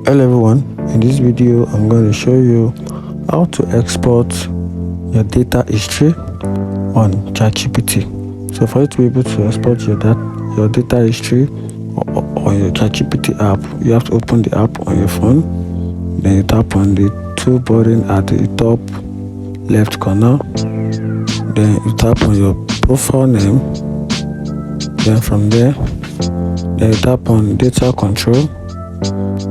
Hello everyone, in this video I'm going to show you how to export your data history on ChatGPT. So for you to be able to export your data history on your ChatGPT app, you have to open the app on your phone. Then you tap on the two button at the top left corner. Then you tap on your profile name. Then from there, then you tap on data control.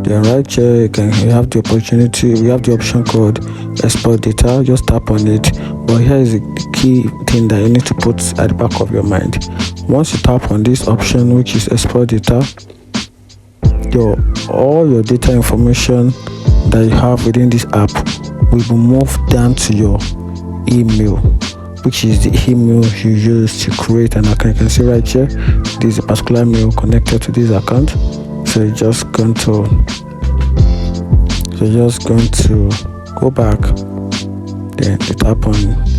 Then right here you have the opportunity, we have the option called export data. Just tap on it. But here is the key thing that you need to put at the back of your mind. Once you tap on this option, which is export data, all your data information that you have within this app will be moved down to your email, which is the email you use to create an account. You can see right here, this is a particular mail connected to this account. So you're just going to go back, then you tap on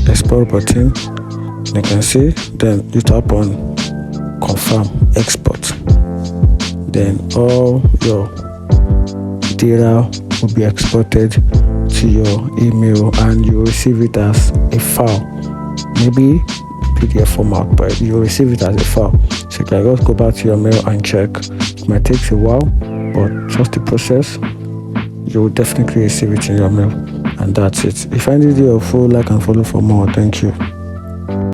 export button. You can see, then you tap on confirm export. Then all your data will be exported to your email and you will receive it as a file, maybe PDF format, but you will receive it as a file. So you can just go back to your mail and check. It might take a while, but trust the process. You will definitely receive it in your mail, and that's it. If you find this video helpful, like and follow for more. Thank you.